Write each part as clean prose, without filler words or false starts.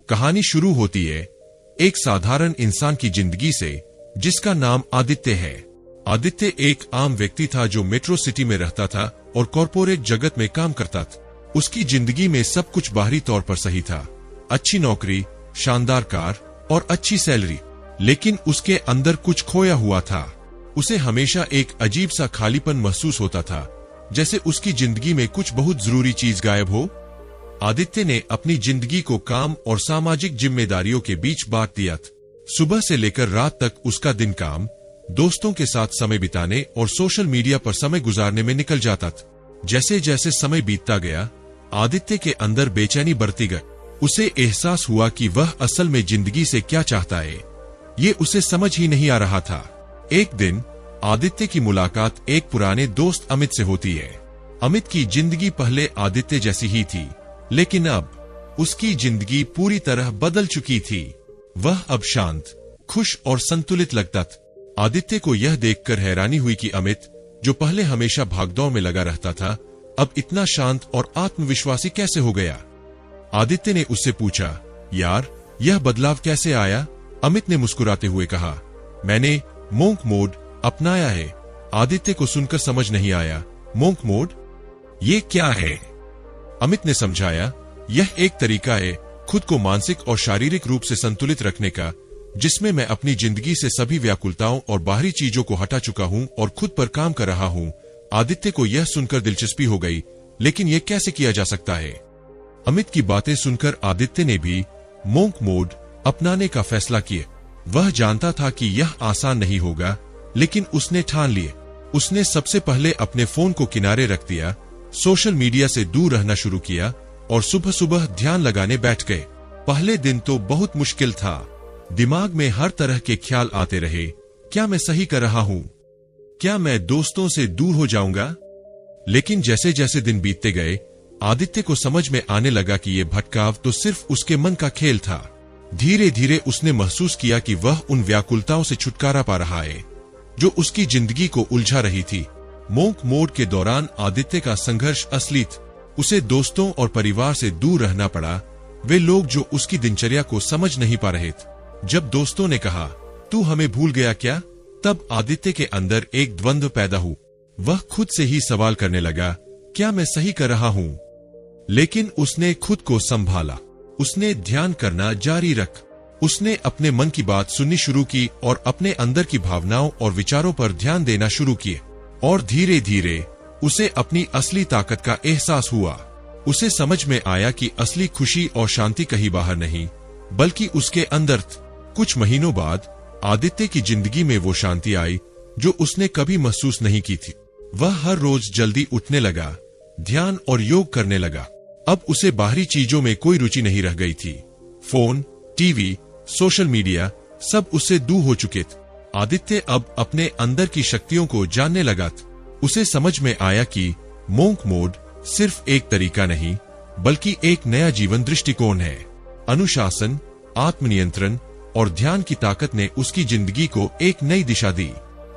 कहानी शुरू होती है एक साधारण इंसान की जिंदगी से जिसका नाम आदित्य है। आदित्य एक आम व्यक्ति था जो मेट्रो सिटी में रहता था और कॉरपोरेट जगत में काम करता था। उसकी जिंदगी में सब कुछ बाहरी तौर पर सही था, अच्छी नौकरी, शानदार कार और अच्छी सैलरी, लेकिन उसके अंदर कुछ खोया हुआ था। उसे हमेशा एक अजीब सा खालीपन महसूस होता था, जैसे उसकी जिंदगी में कुछ बहुत जरूरी चीज गायब हो। आदित्य ने अपनी जिंदगी को काम और सामाजिक जिम्मेदारियों के बीच बांट दिया था। सुबह से लेकर रात तक उसका दिन काम, दोस्तों के साथ समय बिताने और सोशल मीडिया पर समय गुजारने में निकल जाता था। जैसे जैसे समय बीतता गया, आदित्य के अंदर बेचैनी बढ़ती गई। उसे एहसास हुआ कि वह असल में जिंदगी से क्या चाहता है, ये उसे समझ ही नहीं आ रहा था। एक दिन आदित्य की मुलाकात एक पुराने दोस्त अमित से होती है। अमित की जिंदगी पहले आदित्य जैसी ही थी, लेकिन अब उसकी जिंदगी पूरी तरह बदल चुकी थी। वह अब शांत, खुश और संतुलित लगता था। आदित्य को यह देखकर हैरानी हुई कि अमित, जो पहले हमेशा भागदौड़ में लगा रहता था, अब इतना शांत और आत्मविश्वासी कैसे हो गया। आदित्य ने उससे पूछा, यार, यह बदलाव कैसे आया? अमित ने मुस्कुराते हुए कहा, मैंने मोंक मोड अपनाया है। आदित्य को सुनकर समझ नहीं आया, मोंक मोड, ये क्या है? अमित ने समझाया, यह एक तरीका है खुद को मानसिक और शारीरिक रूप से संतुलित रखने का, जिसमें मैं अपनी जिंदगी से सभी व्याकुलताओं और बाहरी चीजों को हटा चुका हूं और खुद पर काम कर रहा हूं। आदित्य को यह सुनकर दिलचस्पी हो गई, लेकिन यह कैसे किया जा सकता है? अमित की बातें सुनकर आदित्य ने भी मोंक मोड अपनाने का फैसला किया। वह जानता था कि यह आसान नहीं होगा, लेकिन उसने ठान लिए। उसने सबसे पहले अपने फोन को किनारे रख दिया, सोशल मीडिया से दूर रहना शुरू किया और सुबह सुबह ध्यान लगाने बैठ गए। पहले दिन तो बहुत मुश्किल था। दिमाग में हर तरह के ख्याल आते रहे, क्या मैं सही कर रहा हूं? क्या मैं दोस्तों से दूर हो जाऊंगा? लेकिन जैसे जैसे दिन बीतते गए, आदित्य को समझ में आने लगा कि यह भटकाव तो सिर्फ उसके मन का खेल था। धीरे धीरे उसने महसूस किया कि वह उन व्याकुलताओं से छुटकारा पा रहा है जो उसकी जिंदगी को उलझा रही थी। मोंक मोड के दौरान आदित्य का संघर्ष असली था। उसे दोस्तों और परिवार से दूर रहना पड़ा, वे लोग जो उसकी दिनचर्या को समझ नहीं पा रहे थे। जब दोस्तों ने कहा, तू हमें भूल गया क्या? तब आदित्य के अंदर एक द्वंद्व पैदा हुआ। वह खुद से ही सवाल करने लगा, क्या मैं सही कर रहा हूं? लेकिन उसने खुद को संभाला। उसने ध्यान करना जारी रख। उसने अपने मन की बात सुननी शुरू की और अपने अंदर की भावनाओं और विचारों पर ध्यान देना शुरू किए। और धीरे धीरे उसे अपनी असली ताकत का एहसास हुआ। उसे समझ में आया कि असली खुशी और शांति कहीं बाहर नहीं, बल्कि उसके अंदर थी। कुछ महीनों बाद आदित्य की जिंदगी में वो शांति आई जो उसने कभी महसूस नहीं की थी। वह हर रोज जल्दी उठने लगा, ध्यान और योग करने लगा। अब उसे बाहरी चीजों में कोई रुचि नहीं रह गई थी। फोन, टीवी, सोशल मीडिया सब उससे दूर हो चुके थे। आदित्य अब अपने अंदर की शक्तियों को जानने लगा था। उसे समझ में आया कि मोंक मोड सिर्फ एक तरीका नहीं, बल्कि एक नया जीवन दृष्टिकोण है। अनुशासन, आत्मनियंत्रण और ध्यान की ताकत ने उसकी जिंदगी को एक नई दिशा दी।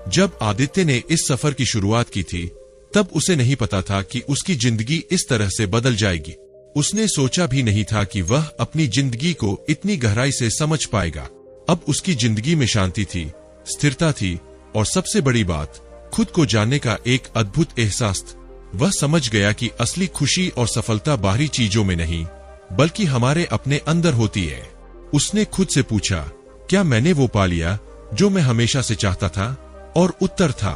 जब आदित्य ने इस सफर की शुरुआत की थी, तब उसे नहीं पता था कि उसकी जिंदगी इस तरह से बदल जाएगी। उसने सोचा भी नहीं था कि वह अपनी जिंदगी को इतनी गहराई से समझ पाएगा। अब उसकी जिंदगी में शांति थी, स्थिरता थी और सबसे बड़ी बात, खुद को जानने का एक अद्भुत एहसास था। वह समझ गया कि असली खुशी और सफलता बाहरी चीजों में नहीं, बल्कि हमारे अपने अंदर होती है। उसने खुद से पूछा, क्या मैंने वो पा लिया जो मैं हमेशा से चाहता था? और उत्तर था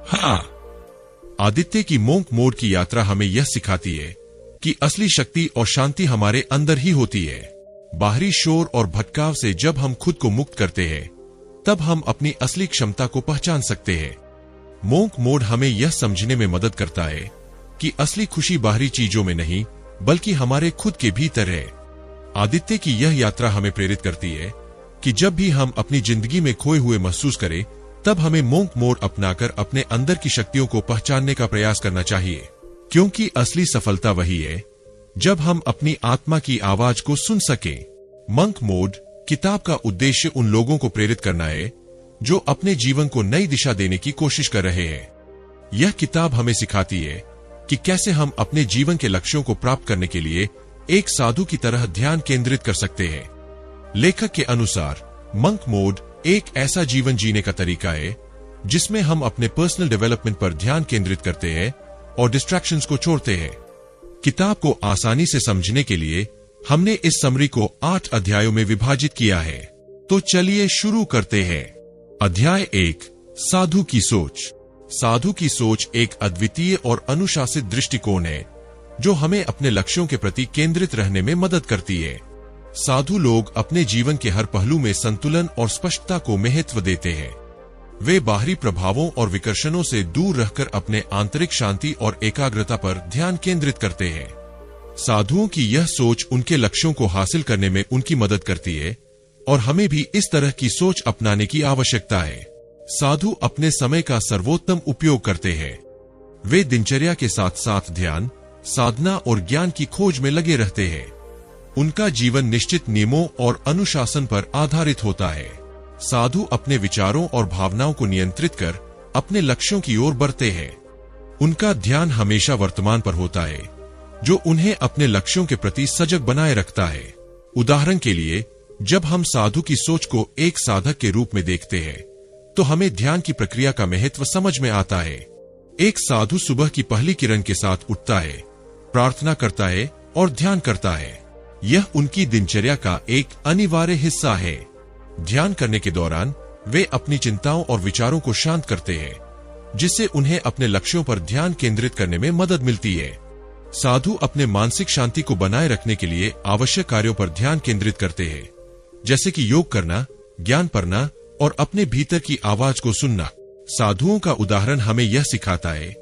हाँ। आदित्य की मोंक मोड की यात्रा हमें यह सिखाती है कि असली शक्ति और शांति हमारे अंदर ही होती है। बाहरी शोर और भटकाव से जब हम खुद को मुक्त करते हैं, तब हम अपनी असली क्षमता को पहचान सकते हैं। मोंक मोड हमें यह समझने में मदद करता है कि असली खुशी बाहरी चीजों में नहीं, बल्कि हमारे खुद के भीतर है। आदित्य की यह यात्रा हमें प्रेरित करती है कि जब भी हम अपनी जिंदगी में खोए हुए महसूस करें, तब हमें मोंक मोड अपनाकर अपने अंदर की शक्तियों को पहचानने का प्रयास करना चाहिए। क्योंकि असली सफलता वही है जब हम अपनी आत्मा की आवाज को सुन सकें। मंक मोड किताब का उद्देश्य उन लोगों को प्रेरित करना है जो अपने जीवन को नई दिशा देने की कोशिश कर रहे हैं। यह किताब हमें सिखाती है कि कैसे हम अपने जीवन के लक्ष्यों को प्राप्त करने के लिए एक साधु की तरह ध्यान केंद्रित कर सकते हैं। लेखक के अनुसार मंक मोड एक ऐसा जीवन जीने का तरीका है जिसमें हम अपने पर्सनल डेवलपमेंट पर ध्यान केंद्रित करते हैं और डिस्ट्रैक्शंस को छोड़ते हैं। किताब को आसानी से समझने के लिए हमने इस समरी को 8 अध्यायों में विभाजित किया है। तो चलिए शुरू करते हैं। अध्याय 1, साधु की सोच। साधु की सोच एक अद्वितीय और अनुशासित दृष्टिकोण है जो हमें अपने लक्ष्यों के प्रति केंद्रित रहने में मदद करती है। साधु लोग अपने जीवन के हर पहलू में संतुलन और स्पष्टता को महत्व देते हैं। वे बाहरी प्रभावों और विकर्षणों से दूर रहकर अपने आंतरिक शांति और एकाग्रता पर ध्यान केंद्रित करते हैं। साधुओं की यह सोच उनके लक्ष्यों को हासिल करने में उनकी मदद करती है और हमें भी इस तरह की सोच अपनाने की आवश्यकता है। साधु अपने समय का सर्वोत्तम उपयोग करते हैं। वे दिनचर्या के साथ साथ ध्यान, साधना और ज्ञान की खोज में लगे रहते हैं। उनका जीवन निश्चित नियमों और अनुशासन पर आधारित होता है। साधु अपने विचारों और भावनाओं को नियंत्रित कर अपने लक्ष्यों की ओर बढ़ते हैं। उनका ध्यान हमेशा वर्तमान पर होता है, जो उन्हें अपने लक्ष्यों के प्रति सजग बनाए रखता है। उदाहरण के लिए, जब हम साधु की सोच को एक साधक के रूप में देखते हैं, तो हमें ध्यान की प्रक्रिया का महत्व समझ में आता है। एक साधु सुबह की पहली किरण के साथ उठता है, प्रार्थना करता है और ध्यान करता है। यह उनकी दिनचर्या का एक अनिवार्य हिस्सा है। ध्यान करने के दौरान वे अपनी चिंताओं और विचारों को शांत करते हैं, जिससे उन्हें अपने लक्ष्यों पर ध्यान केंद्रित करने में मदद मिलती है। साधु अपने मानसिक शांति को बनाए रखने के लिए आवश्यक कार्यों पर ध्यान केंद्रित करते हैं, जैसे कि योग करना, ज्ञान पढ़ना और अपने भीतर की आवाज को सुनना। साधुओं का उदाहरण हमें यह सिखाता है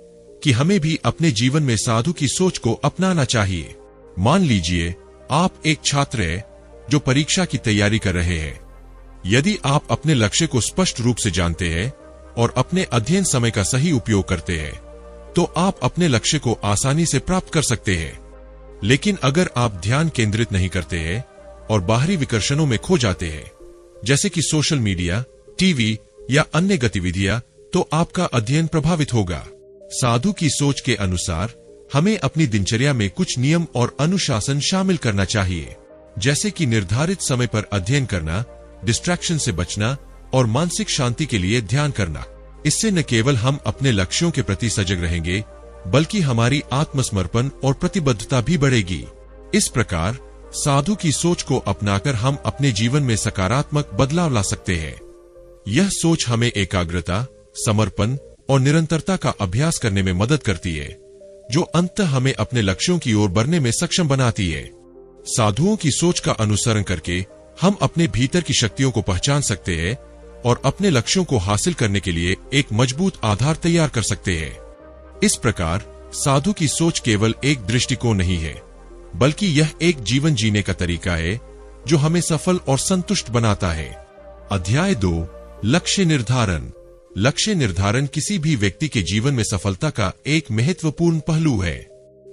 कि हमें भी अपने जीवन में साधु की सोच को अपनाना चाहिए। मान लीजिए आप एक छात्र हैं जो परीक्षा की तैयारी कर रहे हैं। यदि आप अपने लक्ष्य को स्पष्ट रूप से जानते हैं और अपने अध्ययन समय का सही उपयोग करते हैं, तो आप अपने लक्ष्य को आसानी से प्राप्त कर सकते हैं। लेकिन अगर आप ध्यान केंद्रित नहीं करते हैं और बाहरी विकर्षणों में खो जाते हैं, जैसे कि सोशल मीडिया, टीवी या अन्य गतिविधियां, तो आपका अध्ययन प्रभावित होगा। साधु की सोच के अनुसार हमें अपनी दिनचर्या में कुछ नियम और अनुशासन शामिल करना चाहिए, जैसे कि निर्धारित समय पर अध्ययन करना, डिस्ट्रैक्शन से बचना और मानसिक शांति के लिए ध्यान करना। इससे न केवल हम अपने लक्ष्यों के प्रति सजग रहेंगे, बल्कि हमारी आत्मसमर्पण और प्रतिबद्धता भी बढ़ेगी। इस प्रकार साधु की सोच को अपनाकर हम अपने जीवन में सकारात्मक बदलाव ला सकते हैं। यह सोच हमें एकाग्रता, समर्पण और निरंतरता का अभ्यास करने में मदद करती है, जो अंततः हमें अपने लक्ष्यों की ओर बढ़ने में सक्षम बनाती है। साधुओं की सोच का अनुसरण करके हम अपने भीतर की शक्तियों को पहचान सकते हैं और अपने लक्ष्यों को हासिल करने के लिए एक मजबूत आधार तैयार कर सकते हैं। इस प्रकार साधु की सोच केवल एक दृष्टिकोण नहीं है, बल्कि यह एक जीवन जीने का तरीका है जो हमें सफल और संतुष्ट बनाता है। अध्याय 2, लक्ष्य निर्धारण। लक्ष्य निर्धारण किसी भी व्यक्ति के जीवन में सफलता का एक महत्वपूर्ण पहलू है।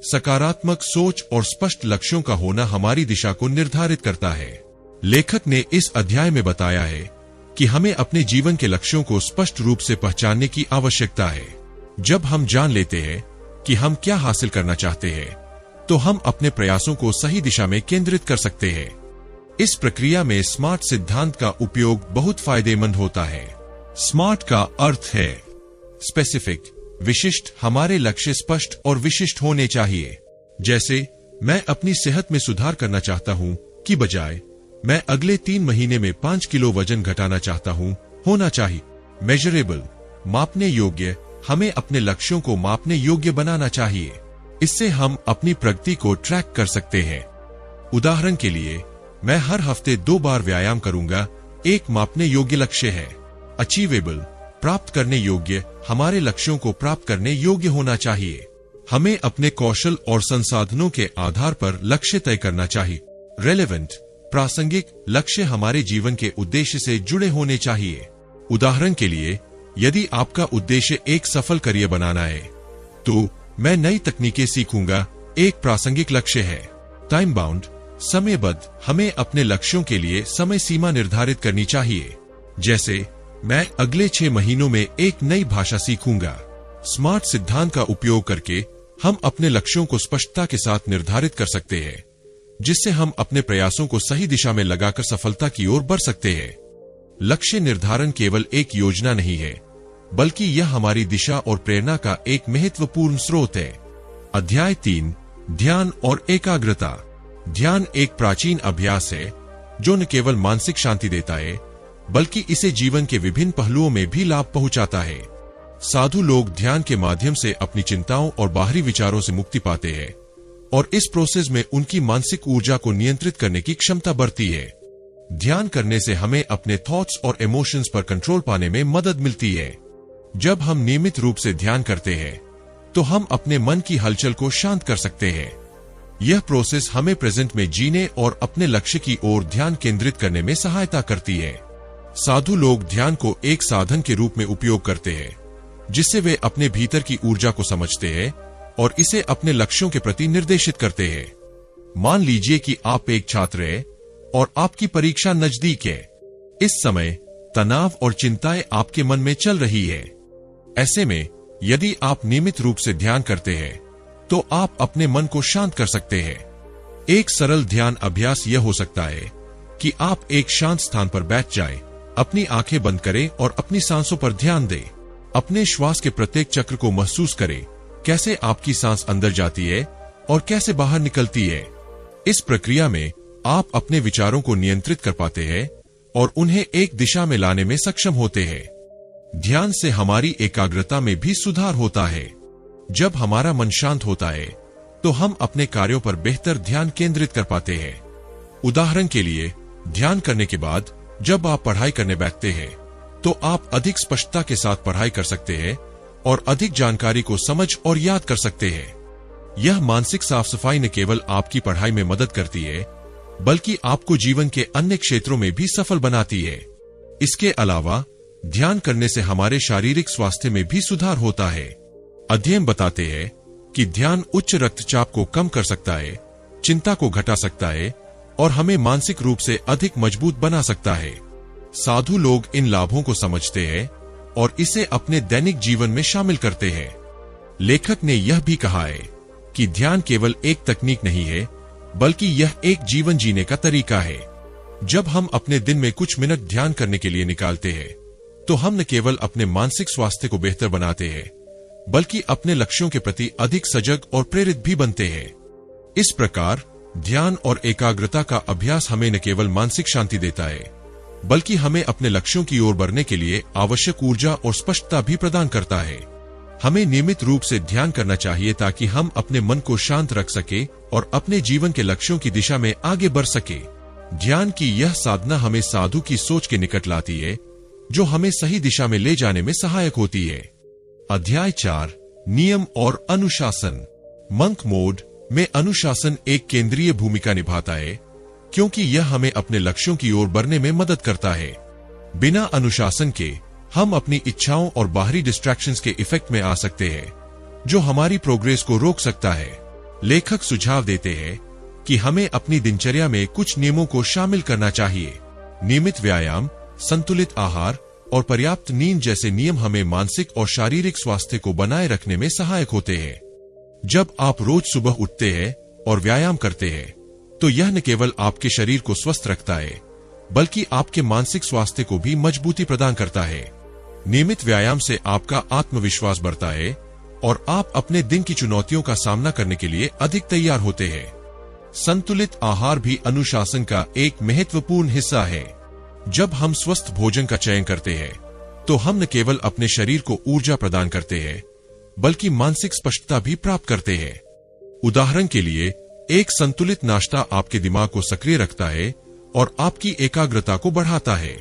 सकारात्मक सोच और स्पष्ट लक्ष्यों का होना हमारी दिशा को निर्धारित करता है। लेखक ने इस अध्याय में बताया है कि हमें अपने जीवन के लक्ष्यों को स्पष्ट रूप से पहचानने की आवश्यकता है। जब हम जान लेते हैं कि हम क्या हासिल करना चाहते हैं, तो हम अपने प्रयासों को सही दिशा में केंद्रित कर सकते हैं। इस प्रक्रिया में स्मार्ट सिद्धांत का उपयोग बहुत फायदेमंद होता है। स्मार्ट का अर्थ है स्पेसिफिक, विशिष्ट। हमारे लक्ष्य स्पष्ट और विशिष्ट होने चाहिए। जैसे, मैं अपनी सेहत में सुधार करना चाहता हूं की बजाय मैं अगले 3 महीने में 5 किलो वजन घटाना चाहता हूं होना चाहिए। मेजरेबल, मापने योग्य। हमें अपने लक्ष्यों को मापने योग्य बनाना चाहिए। इससे हम अपनी प्रगति को ट्रैक कर सकते हैं। उदाहरण के लिए, मैं हर हफ्ते 2 बार व्यायाम करूंगा, एक मापने योग्य लक्ष्य है। अचीवेबल, प्राप्त करने योग्य। हमारे लक्ष्यों को प्राप्त करने योग्य होना चाहिए। हमें अपने कौशल और संसाधनों के आधार पर लक्ष्य तय करना चाहिए। रेलेवेंट, प्रासंगिक। लक्ष्य हमारे जीवन के उद्देश्य से जुड़े होने चाहिए। उदाहरण के लिए, यदि आपका उद्देश्य एक सफल करियर बनाना है, तो मैं नई तकनीकें सीखूंगा एक प्रासंगिक लक्ष्य है। टाइम बाउंड, समयबद्ध। हमें अपने लक्ष्यों के लिए समय सीमा निर्धारित करनी चाहिए। जैसे, मैं अगले 6 महीनों में एक नई भाषा सीखूंगा। स्मार्ट सिद्धांत का उपयोग करके हम अपने लक्ष्यों को स्पष्टता के साथ निर्धारित कर सकते हैं, जिससे हम अपने प्रयासों को सही दिशा में लगाकर सफलता की ओर बढ़ सकते हैं। लक्ष्य निर्धारण केवल एक योजना नहीं है, बल्कि यह हमारी दिशा और प्रेरणा का एक महत्वपूर्ण स्रोत है। अध्याय 3, ध्यान और एकाग्रता। ध्यान एक प्राचीन अभ्यास है जो न केवल मानसिक शांति देता है, बल्कि इसे जीवन के विभिन्न पहलुओं में भी लाभ पहुंचाता है। साधु लोग ध्यान के माध्यम से अपनी चिंताओं और बाहरी विचारों से मुक्ति पाते हैं और इस प्रोसेस में उनकी मानसिक ऊर्जा को नियंत्रित करने की क्षमता बढ़ती है। ध्यान करने से हमें अपने थॉट्स और इमोशंस पर कंट्रोल पाने में मदद मिलती है। जब हम नियमित रूप से ध्यान करते हैं तो हम अपने मन की हलचल को शांत कर सकते हैं। यह प्रोसेस हमें प्रेजेंट में जीने और अपने लक्ष्य की ओर ध्यान केंद्रित करने में सहायता करती है। साधु लोग ध्यान को एक साधन के रूप में उपयोग करते हैं, जिससे वे अपने भीतर की ऊर्जा को समझते हैं और इसे अपने लक्ष्यों के प्रति निर्देशित करते हैं। मान लीजिए कि आप एक छात्र हैं और आपकी परीक्षा नजदीक है। इस समय तनाव और चिंताएं आपके मन में चल रही है। ऐसे में यदि आप नियमित रूप से ध्यान करते हैं तो आप अपने मन को शांत कर सकते हैं। एक सरल ध्यान अभ्यास यह हो सकता है कि आप एक शांत स्थान पर बैठ जाएं, अपनी आंखें बंद करें और अपनी सांसों पर ध्यान दें। अपने श्वास के प्रत्येक चक्र को महसूस करें, कैसे आपकी सांस अंदर जाती है और कैसे बाहर निकलती है। इस प्रक्रिया में आप अपने विचारों को नियंत्रित कर पाते हैं और उन्हें एक दिशा में लाने में सक्षम होते हैं। ध्यान से हमारी एकाग्रता में भी सुधार होता है। जब हमारा मन शांत होता है तो हम अपने कार्यों पर बेहतर ध्यान केंद्रित कर पाते हैं। उदाहरण के लिए, ध्यान करने के बाद जब आप पढ़ाई करने बैठते हैं तो आप अधिक स्पष्टता के साथ पढ़ाई कर सकते हैं और अधिक जानकारी को समझ और याद कर सकते हैं। यह मानसिक साफ सफाई न केवल आपकी पढ़ाई में मदद करती है, बल्कि आपको जीवन के अन्य क्षेत्रों में भी सफल बनाती है। इसके अलावा ध्यान करने से हमारे शारीरिक स्वास्थ्य में भी सुधार होता है। अध्ययन बताते हैं कि ध्यान उच्च रक्तचाप को कम कर सकता है, चिंता को घटा सकता है और हमें मानसिक रूप से अधिक मजबूत बना सकता है। साधु लोग इन लाभों को समझते हैं और इसे अपने दैनिक जीवन में शामिल करते हैं। लेखक ने यह भी कहा है कि ध्यान केवल एक तकनीक नहीं है, बल्कि यह एक जीवन जीने का तरीका है। जब हम अपने दिन में कुछ मिनट ध्यान करने के लिए निकालते हैं तो हम न केवल अपने मानसिक स्वास्थ्य को बेहतर बनाते हैं, बल्कि अपने लक्ष्यों के प्रति अधिक सजग और प्रेरित भी बनते हैं। इस प्रकार ध्यान और एकाग्रता का अभ्यास हमें न केवल मानसिक शांति देता है, बल्कि हमें अपने लक्ष्यों की ओर बढ़ने के लिए आवश्यक ऊर्जा और स्पष्टता भी प्रदान करता है। हमें नियमित रूप से ध्यान करना चाहिए ताकि हम अपने मन को शांत रख सके और अपने जीवन के लक्ष्यों की दिशा में आगे बढ़ सके। ध्यान की यह साधना हमें साधु की सोच के निकट लाती है, जो हमें सही दिशा में ले जाने में सहायक होती है। अध्याय 4, नियम और अनुशासन। मंक मोड में अनुशासन एक केंद्रीय भूमिका निभाता है, क्योंकि यह हमें अपने लक्ष्यों की ओर बढ़ने में मदद करता है। बिना अनुशासन के हम अपनी इच्छाओं और बाहरी डिस्ट्रैक्शंस के इफेक्ट में आ सकते हैं, जो हमारी प्रोग्रेस को रोक सकता है। लेखक सुझाव देते हैं कि हमें अपनी दिनचर्या में कुछ नियमों को शामिल करना चाहिए। नियमित व्यायाम, संतुलित आहार और पर्याप्त नींद जैसे नियम हमें मानसिक और शारीरिक स्वास्थ्य को बनाए रखने में सहायक होते हैं। जब आप रोज सुबह उठते हैं और व्यायाम करते हैं तो यह न केवल आपके शरीर को स्वस्थ रखता है, बल्कि आपके मानसिक स्वास्थ्य को भी मजबूती प्रदान करता है। नियमित व्यायाम से आपका आत्मविश्वास बढ़ता है और आप अपने दिन की चुनौतियों का सामना करने के लिए अधिक तैयार होते हैं। संतुलित आहार भी अनुशासन का एक महत्वपूर्ण हिस्सा है। जब हम स्वस्थ भोजन का चयन करते हैं तो हम न केवल अपने शरीर को ऊर्जा प्रदान करते हैं, बल्कि मानसिक स्पष्टता भी प्राप्त करते हैं। उदाहरण के लिए, एक संतुलित नाश्ता आपके दिमाग को सक्रिय रखता है और आपकी एकाग्रता को बढ़ाता है।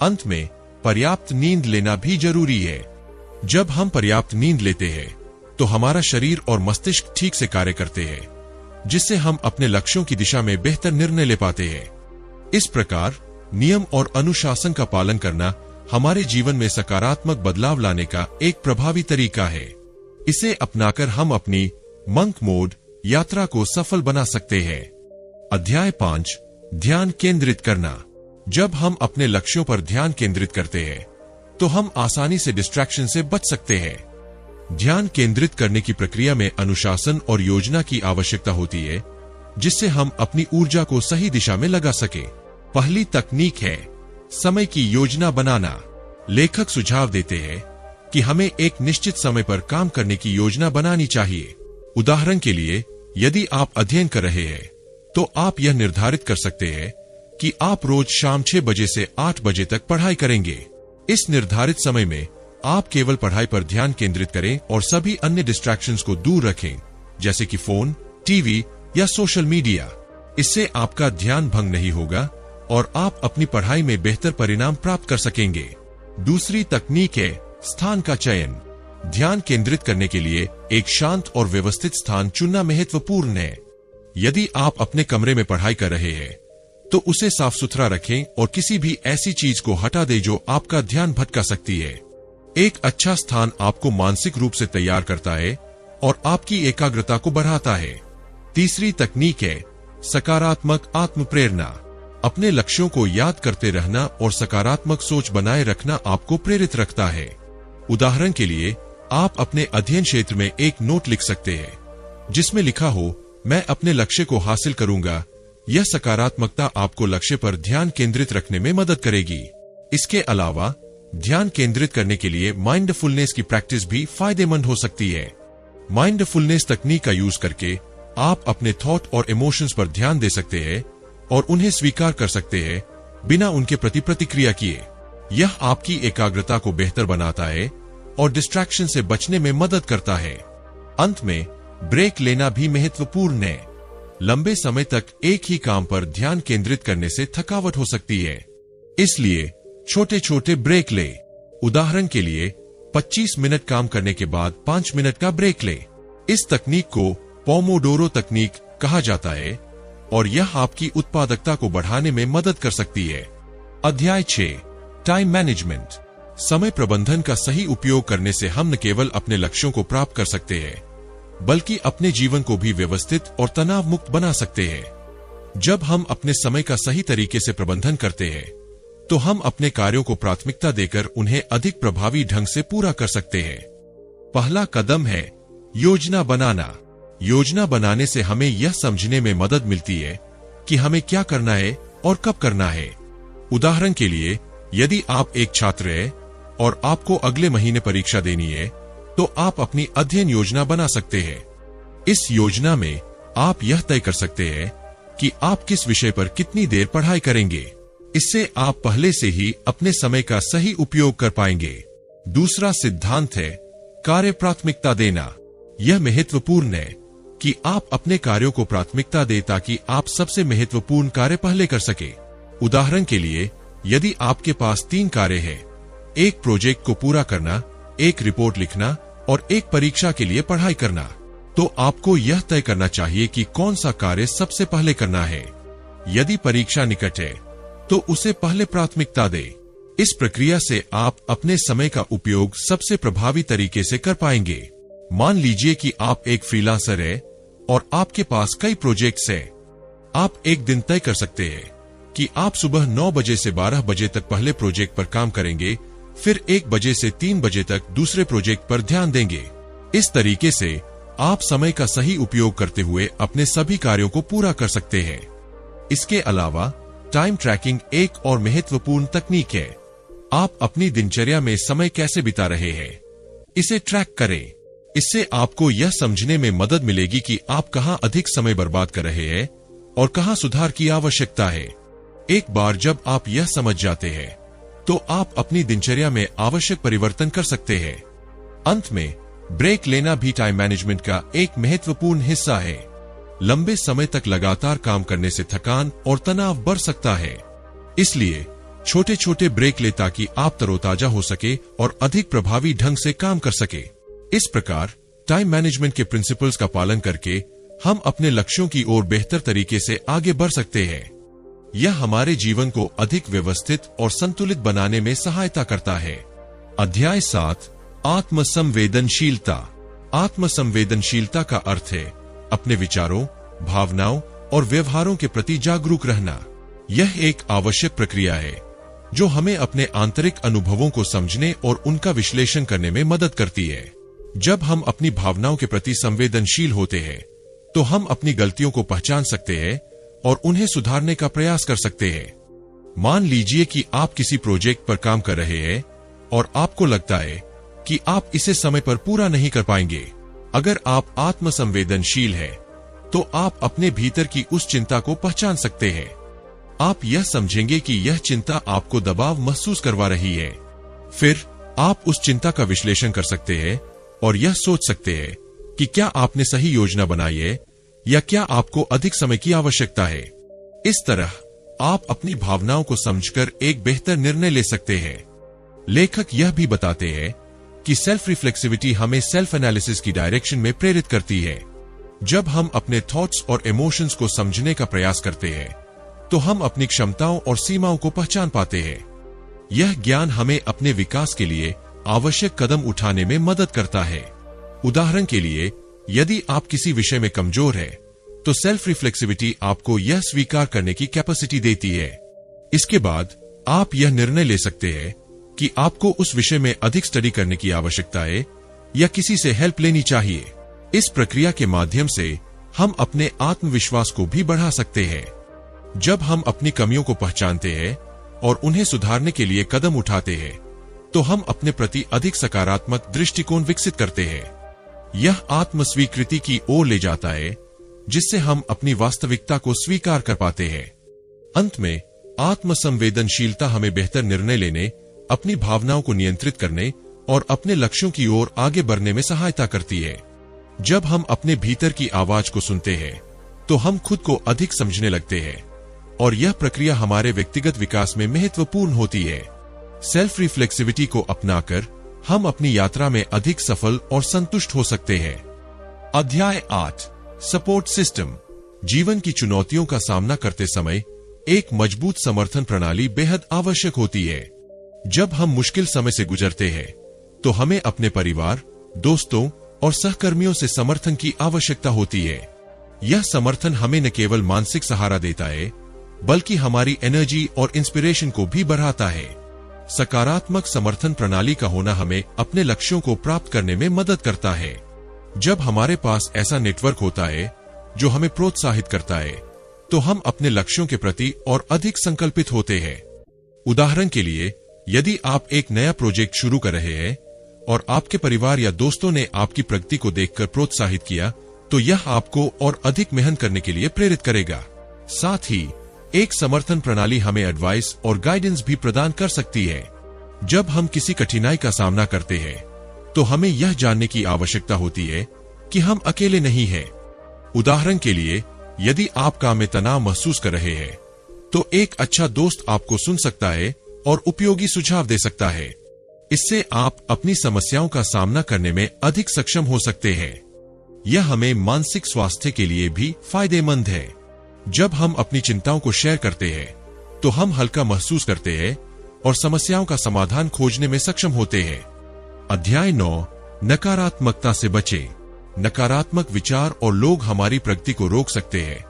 अंत में पर्याप्त नींद लेना भी जरूरी है। जब हम पर्याप्त नींद लेते हैं तो हमारा शरीर और मस्तिष्क ठीक से कार्य करते हैं, जिससे हम अपने लक्ष्यों की दिशा में बेहतर निर्णय ले पाते हैं। इस प्रकार नियम और अनुशासन का पालन करना हमारे जीवन में सकारात्मक बदलाव लाने का एक प्रभावी तरीका है। इसे अपनाकर हम अपनी मंक मोड यात्रा को सफल बना सकते हैं। अध्याय 5, ध्यान केंद्रित करना। जब हम अपने लक्ष्यों पर ध्यान केंद्रित करते हैं तो हम आसानी से डिस्ट्रैक्शन से बच सकते हैं। ध्यान केंद्रित करने की प्रक्रिया में अनुशासन और योजना की आवश्यकता होती है, जिससे हम अपनी ऊर्जा को सही दिशा में लगा सके। पहली तकनीक है समय की योजना बनाना। लेखक सुझाव देते हैं कि हमें एक निश्चित समय पर काम करने की योजना बनानी चाहिए। उदाहरण के लिए, यदि आप अध्ययन कर रहे हैं तो आप यह निर्धारित कर सकते हैं कि आप रोज शाम 6 बजे से 8 बजे तक पढ़ाई करेंगे। इस निर्धारित समय में आप केवल पढ़ाई पर ध्यान केंद्रित करें और सभी अन्य डिस्ट्रैक्शंस को दूर रखें, जैसे कि फोन, टीवी या सोशल मीडिया। इससे आपका ध्यान भंग नहीं होगा और आप अपनी पढ़ाई में बेहतर परिणाम प्राप्त कर सकेंगे। दूसरी तकनीक है स्थान का चयन। ध्यान केंद्रित करने के लिए एक शांत और व्यवस्थित स्थान चुनना महत्वपूर्ण है। यदि आप अपने कमरे में पढ़ाई कर रहे हैं तो उसे साफ सुथरा रखें और किसी भी ऐसी चीज को हटा दें जो आपका ध्यान भटका सकती है। एक अच्छा स्थान आपको मानसिक रूप से तैयार करता है और आपकी एकाग्रता को बढ़ाता है। तीसरी तकनीक है सकारात्मक आत्म प्रेरणा। अपने लक्ष्यों को याद करते रहना और सकारात्मक सोच बनाए रखना आपको प्रेरित रखता है। उदाहरण के लिए, आप अपने अध्ययन क्षेत्र में एक नोट लिख सकते हैं जिसमें लिखा हो, मैं अपने लक्ष्य को हासिल करूंगा। यह सकारात्मकता आपको लक्ष्य पर ध्यान केंद्रित रखने में मदद करेगी। इसके अलावा ध्यान केंद्रित करने के लिए माइंडफुलनेस की प्रैक्टिस भी फायदेमंद हो सकती है। माइंडफुलनेस तकनीक का यूज करके आप अपने थॉट और इमोशंस पर ध्यान दे सकते हैं और उन्हें स्वीकार कर सकते हैं बिना उनके प्रति प्रतिक्रिया किए। यह आपकी एकाग्रता को बेहतर बनाता है और डिस्ट्रैक्शन से बचने में मदद करता है। अंत में ब्रेक लेना भी महत्वपूर्ण है। लंबे समय तक एक ही काम पर ध्यान केंद्रित करने से थकावट हो सकती है, इसलिए छोटे छोटे ब्रेक ले। उदाहरण के लिए, 25 मिनट काम करने के बाद 5 मिनट का ब्रेक ले। इस तकनीक को पोमोडोरो तकनीक कहा जाता है और यह आपकी उत्पादकता को बढ़ाने में मदद कर सकती है। अध्याय 6, टाइम मैनेजमेंट। समय प्रबंधन का सही उपयोग करने से हम न केवल अपने लक्ष्यों को प्राप्त कर सकते हैं, बल्कि अपने जीवन को भी व्यवस्थित और तनाव मुक्त बना सकते हैं। जब हम अपने समय का सही तरीके से प्रबंधन करते हैं, तो हम अपने कार्यों को प्राथमिकता देकर उन्हें अधिक प्रभावी ढंग से पूरा कर सकते हैं। पहला कदम है योजना बनाना। योजना बनाने से हमें यह समझने में मदद मिलती है कि हमें क्या करना है और कब करना है। उदाहरण के लिए, यदि आप एक छात्र हैं और आपको अगले महीने परीक्षा देनी है, तो आप अपनी अध्ययन योजना बना सकते हैं। इस योजना में आप यह तय कर सकते हैं कि आप किस विषय पर कितनी देर पढ़ाई करेंगे। इससे आप पहले से ही अपने समय का सही उपयोग कर पाएंगे। दूसरा सिद्धांत है कार्य प्राथमिकता देना। यह महत्वपूर्ण है कि आप अपने कार्यों को प्राथमिकता दें ताकि आप सबसे महत्वपूर्ण कार्य पहले कर सके। उदाहरण के लिए, यदि आपके पास 3 कार्य हैं, एक प्रोजेक्ट को पूरा करना, एक रिपोर्ट लिखना और एक परीक्षा के लिए पढ़ाई करना, तो आपको यह तय करना चाहिए कि कौन सा कार्य सबसे पहले करना है। यदि परीक्षा निकट है तो उसे पहले प्राथमिकता दें। इस प्रक्रिया से आप अपने समय का उपयोग सबसे प्रभावी तरीके से कर पाएंगे। मान लीजिए कि आप एक फ्रीलांसर हैं और आपके पास कई प्रोजेक्ट्स हैं। आप एक दिन तय कर सकते हैं कि आप सुबह 9 बजे से 12 बजे तक पहले प्रोजेक्ट पर काम करेंगे, फिर 1 बजे से 3 बजे तक दूसरे प्रोजेक्ट पर ध्यान देंगे। इस तरीके से आप समय का सही उपयोग करते हुए अपने सभी कार्यों को पूरा कर सकते हैं। इसके अलावा टाइम ट्रैकिंग एक और महत्वपूर्ण तकनीक है। आप अपनी दिनचर्या में समय कैसे बिता रहे हैं, इसे ट्रैक करें। इससे आपको यह समझने में मदद मिलेगी कि आप कहां अधिक समय बर्बाद कर रहे हैं और कहां सुधार की आवश्यकता है। एक बार जब आप यह समझ जाते हैं, तो आप अपनी दिनचर्या में आवश्यक परिवर्तन कर सकते हैं। अंत में ब्रेक लेना भी टाइम मैनेजमेंट का एक महत्वपूर्ण हिस्सा है। लंबे समय तक लगातार काम करने से थकान और तनाव बढ़ सकता है, इसलिए छोटे छोटे ब्रेक ले ताकि आप तरोताजा हो सके और अधिक प्रभावी ढंग से काम कर सके। इस प्रकार टाइम मैनेजमेंट के प्रिंसिपल्स का पालन करके हम अपने लक्ष्यों की ओर बेहतर तरीके से आगे बढ़ सकते हैं। यह हमारे जीवन को अधिक व्यवस्थित और संतुलित बनाने में सहायता करता है। अध्याय 7, आत्मसंवेदनशीलता। आत्मसंवेदनशीलता का अर्थ है अपने विचारों, भावनाओं और व्यवहारों के प्रति जागरूक रहना। यह एक आवश्यक प्रक्रिया है जो हमें अपने आंतरिक अनुभवों को समझने और उनका विश्लेषण करने में मदद करती है। जब हम अपनी भावनाओं के प्रति संवेदनशील होते हैं, तो हम अपनी गलतियों को पहचान सकते हैं और उन्हें सुधारने का प्रयास कर सकते हैं। मान लीजिए कि आप किसी प्रोजेक्ट पर काम कर रहे हैं और आपको लगता है कि आप इसे समय पर पूरा नहीं कर पाएंगे। अगर आप आत्मसंवेदनशील हैं, तो आप अपने भीतर की उस चिंता को पहचान सकते हैं। आप यह समझेंगे कि यह चिंता आपको दबाव महसूस करवा रही है। फिर आप उस चिंता का विश्लेषण कर सकते हैं और यह सोच सकते हैं कि क्या आपने सही योजना बनाई है या क्या आपको अधिक समय की आवश्यकता है। इस तरह आप अपनी भावनाओं को समझकर एक बेहतर निर्णय ले सकते हैं। लेखक यह भी बताते हैं कि सेल्फ रिफ्लेक्सिविटी हमें सेल्फ एनालिसिस की डायरेक्शन में प्रेरित करती है। जब हम अपने थॉट्स और इमोशंस को समझने का प्रयास करते हैं, तो हम अपनी क्षमताओं और सीमाओं को पहचान पाते हैं। यह ज्ञान हमें अपने विकास के लिए आवश्यक कदम उठाने में मदद करता है। उदाहरण के लिए, यदि आप किसी विषय में कमजोर हैं, तो सेल्फ रिफ्लेक्सिविटी आपको यह स्वीकार करने की कैपेसिटी देती है। इसके बाद आप यह निर्णय ले सकते हैं कि आपको उस विषय में अधिक स्टडी करने की आवश्यकता है या किसी से हेल्प लेनी चाहिए। इस प्रक्रिया के माध्यम से हम अपने आत्मविश्वास को भी बढ़ा सकते हैं। जब हम अपनी कमियों को पहचानते हैं और उन्हें सुधारने के लिए कदम उठाते हैं, तो हम अपने प्रति अधिक सकारात्मक दृष्टिकोण विकसित करते हैं। यह आत्मस्वीकृति की ओर ले जाता है, जिससे हम अपनी वास्तविकता को स्वीकार कर पाते हैं। अंत में, आत्मसंवेदनशीलता हमें बेहतर निर्णय लेने, अपनी भावनाओं को नियंत्रित करने और अपने लक्ष्यों की ओर आगे बढ़ने में सहायता करती है। जब हम अपने भीतर की आवाज को सुनते हैं, तो हम खुद को अधिक समझने लगते हैं और यह प्रक्रिया हमारे व्यक्तिगत विकास में महत्वपूर्ण होती है। सेल्फ रिफ्लेक्सिविटी को अपनाकर हम अपनी यात्रा में अधिक सफल और संतुष्ट हो सकते हैं। अध्याय 8, सपोर्ट सिस्टम। जीवन की चुनौतियों का सामना करते समय एक मजबूत समर्थन प्रणाली बेहद आवश्यक होती है। जब हम मुश्किल समय से गुजरते हैं, तो हमें अपने परिवार, दोस्तों और सहकर्मियों से समर्थन की आवश्यकता होती है। यह समर्थन हमें न केवल मानसिक सहारा देता है, बल्कि हमारी एनर्जी और इंस्पिरेशन को भी बढ़ाता है। सकारात्मक समर्थन प्रणाली का होना हमें अपने लक्ष्यों को प्राप्त करने में मदद करता है। जब हमारे पास ऐसा नेटवर्क होता है जो हमें प्रोत्साहित करता है, तो हम अपने लक्ष्यों के प्रति और अधिक संकल्पित होते हैं। उदाहरण के लिए, यदि आप एक नया प्रोजेक्ट शुरू कर रहे हैं और आपके परिवार या दोस्तों ने आपकी प्रगति को देखकर प्रोत्साहित किया, तो यह आपको और अधिक मेहनत करने के लिए प्रेरित करेगा। साथ ही एक समर्थन प्रणाली हमें एडवाइस और गाइडेंस भी प्रदान कर सकती है। जब हम किसी कठिनाई का सामना करते हैं, तो हमें यह जानने की आवश्यकता होती है कि हम अकेले नहीं हैं। उदाहरण के लिए, यदि आप काम में तनाव महसूस कर रहे हैं, तो एक अच्छा दोस्त आपको सुन सकता है और उपयोगी सुझाव दे सकता है। इससे आप अपनी समस्याओं का सामना करने में अधिक सक्षम हो सकते हैं। यह हमें मानसिक स्वास्थ्य के लिए भी फायदेमंद है। जब हम अपनी चिंताओं को शेयर करते हैं, तो हम हल्का महसूस करते हैं और समस्याओं का समाधान खोजने में सक्षम होते हैं। अध्याय 9, नकारात्मकता से बचें। नकारात्मक विचार और लोग हमारी प्रगति को रोक सकते हैं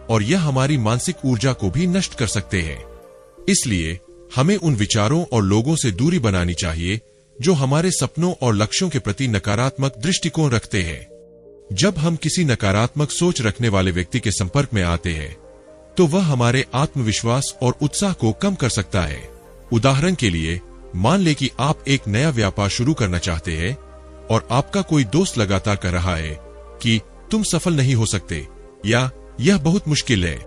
और यह हमारी मानसिक ऊर्जा को भी नष्ट कर सकते हैं। इसलिए हमें उन विचारों और लोगों से दूरी बनानी चाहिए जो हमारे सपनों और लक्ष्यों के प्रति नकारात्मक दृष्टिकोण रखते हैं। जब हम किसी नकारात्मक सोच रखने वाले व्यक्ति के संपर्क में आते हैं, तो वह हमारे आत्मविश्वास और उत्साह को कम कर सकता है। उदाहरण के लिए, मान ले कि आप एक नया व्यापार शुरू करना चाहते हैं और आपका कोई दोस्त लगातार कह रहा है कि तुम सफल नहीं हो सकते या यह बहुत मुश्किल है।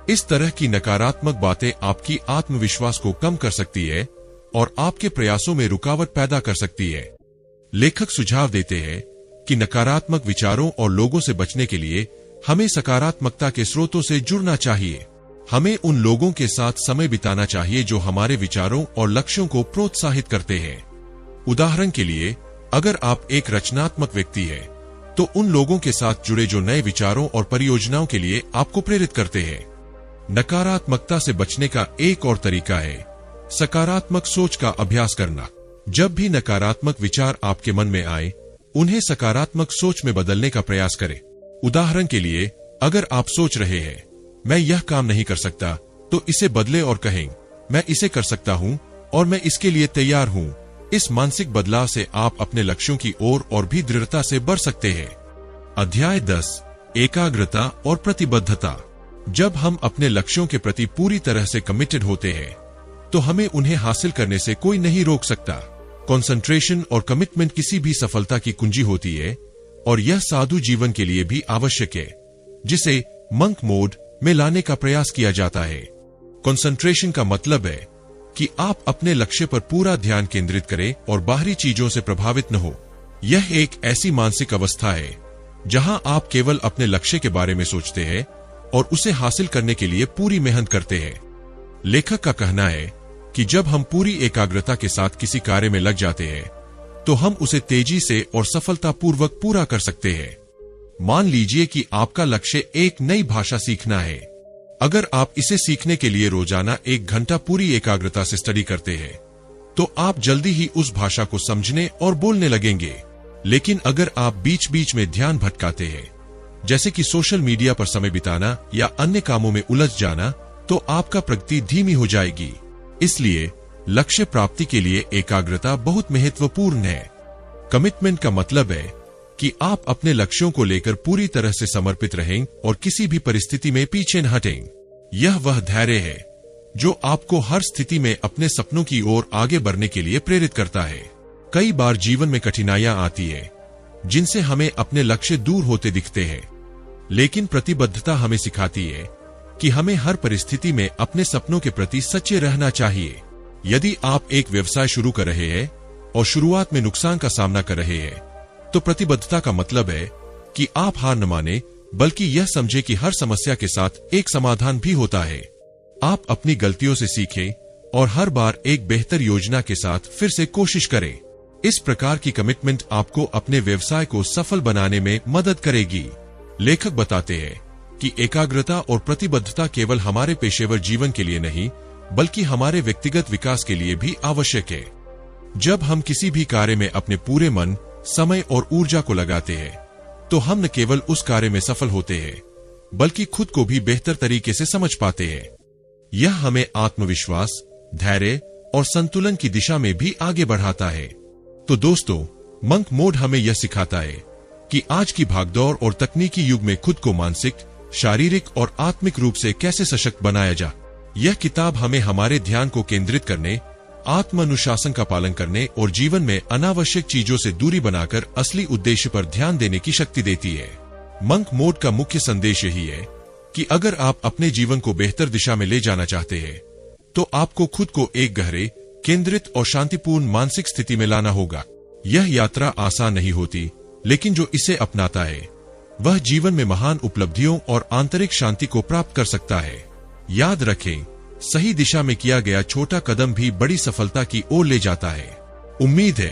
इस तरह की नकारात्मक बातें आपकी आत्मविश्वास को कम कर सकती है और आपके प्रयासों में रुकावट पैदा कर सकती है। लेखक सुझाव देते हैं कि नकारात्मक विचारों और लोगों से बचने के लिए हमें सकारात्मकता के स्रोतों से जुड़ना चाहिए। हमें उन लोगों के साथ समय बिताना चाहिए जो हमारे विचारों और लक्ष्यों को प्रोत्साहित करते हैं। उदाहरण के लिए, अगर आप एक रचनात्मक व्यक्ति हैं, तो उन लोगों के साथ जुड़े जो नए विचारों और परियोजनाओं के लिए आपको प्रेरित करते हैं। नकारात्मकता से बचने का एक और तरीका है सकारात्मक सोच का अभ्यास करना। जब भी नकारात्मक विचार आपके मन में आए, उन्हें सकारात्मक सोच में बदलने का प्रयास करें। उदाहरण के लिए, अगर आप सोच रहे हैं मैं यह काम नहीं कर सकता, तो इसे बदले और कहें मैं इसे कर सकता हूं और मैं इसके लिए तैयार हूं। इस मानसिक बदलाव से आप अपने लक्ष्यों की ओर और भी दृढ़ता से बढ़ सकते हैं। अध्याय 10, एकाग्रता और प्रतिबद्धता। जब हम अपने लक्ष्यों के प्रति पूरी तरह से कमिटेड होते हैं तो हमें उन्हें हासिल करने से कोई नहीं रोक सकता। कंसंट्रेशन और कमिटमेंट किसी भी सफलता की कुंजी होती है और यह साधु जीवन के लिए भी आवश्यक है, जिसे मंक मोड में लाने का प्रयास किया जाता है। कंसंट्रेशन का मतलब है कि आप अपने लक्ष्य पर पूरा ध्यान केंद्रित करें और बाहरी चीजों से प्रभावित न हो। यह एक ऐसी मानसिक अवस्था है जहां आप केवल अपने लक्ष्य के बारे में सोचते हैं और उसे हासिल करने के लिए पूरी मेहनत करते हैं। लेखक का कहना है कि जब हम पूरी एकाग्रता के साथ किसी कार्य में लग जाते हैं तो हम उसे तेजी से और सफलतापूर्वक पूरा कर सकते हैं। मान लीजिए कि आपका लक्ष्य एक नई भाषा सीखना है। अगर आप इसे सीखने के लिए रोजाना 1 घंटा पूरी एकाग्रता से स्टडी करते हैं तो आप जल्दी ही उस भाषा को समझने और बोलने लगेंगे। लेकिन अगर आप बीच बीच में ध्यान भटकाते हैं, जैसे कि सोशल मीडिया पर समय बिताना या अन्य कामों में उलझ जाना, तो आपका प्रगति धीमी हो जाएगी। इसलिए लक्ष्य प्राप्ति के लिए एकाग्रता बहुत महत्वपूर्ण है। कमिटमेंट का मतलब है कि आप अपने लक्ष्यों को लेकर पूरी तरह से समर्पित रहें और किसी भी परिस्थिति में पीछे न हटें। यह वह धैर्य है जो आपको हर स्थिति में अपने सपनों की ओर आगे बढ़ने के लिए प्रेरित करता है। कई बार जीवन में कठिनाइयां आती है जिनसे हमें अपने लक्ष्य दूर होते दिखते हैं, लेकिन प्रतिबद्धता हमें सिखाती है कि हमें हर परिस्थिति में अपने सपनों के प्रति सच्चे रहना चाहिए। यदि आप एक व्यवसाय शुरू कर रहे हैं और शुरुआत में नुकसान का सामना कर रहे हैं, तो प्रतिबद्धता का मतलब है कि आप हार न माने, बल्कि यह समझे कि हर समस्या के साथ एक समाधान भी होता है। आप अपनी गलतियों से सीखें और हर बार एक बेहतर योजना के साथ फिर से कोशिश करें। इस प्रकार की कमिटमेंट आपको अपने व्यवसाय को सफल बनाने में मदद करेगी। लेखक बताते हैं कि एकाग्रता और प्रतिबद्धता केवल हमारे पेशेवर जीवन के लिए नहीं, बल्कि हमारे व्यक्तिगत विकास के लिए भी आवश्यक है। जब हम किसी भी कार्य में अपने पूरे मन, समय और ऊर्जा को लगाते हैं, तो हम न केवल उस कार्य में सफल होते हैं, बल्कि खुद को भी बेहतर तरीके से समझ पाते हैं। यह हमें आत्मविश्वास, धैर्य और संतुलन की दिशा में भी आगे बढ़ाता है। तो दोस्तों, मंक मोड हमें यह सिखाता है कि आज की भागदौड़ और तकनीकी युग में खुद को मानसिक, शारीरिक और आत्मिक रूप से कैसे सशक्त बनाया जा। यह किताब हमें हमारे ध्यान को केंद्रित करने, आत्म अनुशासन का पालन करने और जीवन में अनावश्यक चीजों से दूरी बनाकर असली उद्देश्य पर ध्यान देने की शक्ति देती है। मंक मोड का मुख्य संदेश यही है कि अगर आप अपने जीवन को बेहतर दिशा में ले जाना चाहते हैं, तो आपको खुद को एक गहरे, केंद्रित और शांतिपूर्ण मानसिक स्थिति में लाना होगा। यह यात्रा आसान नहीं होती, लेकिन जो इसे अपनाता है वह जीवन में महान उपलब्धियों और आंतरिक शांति को प्राप्त कर सकता है। याद रखें, सही दिशा में किया गया छोटा कदम भी बड़ी सफलता की ओर ले जाता है। उम्मीद है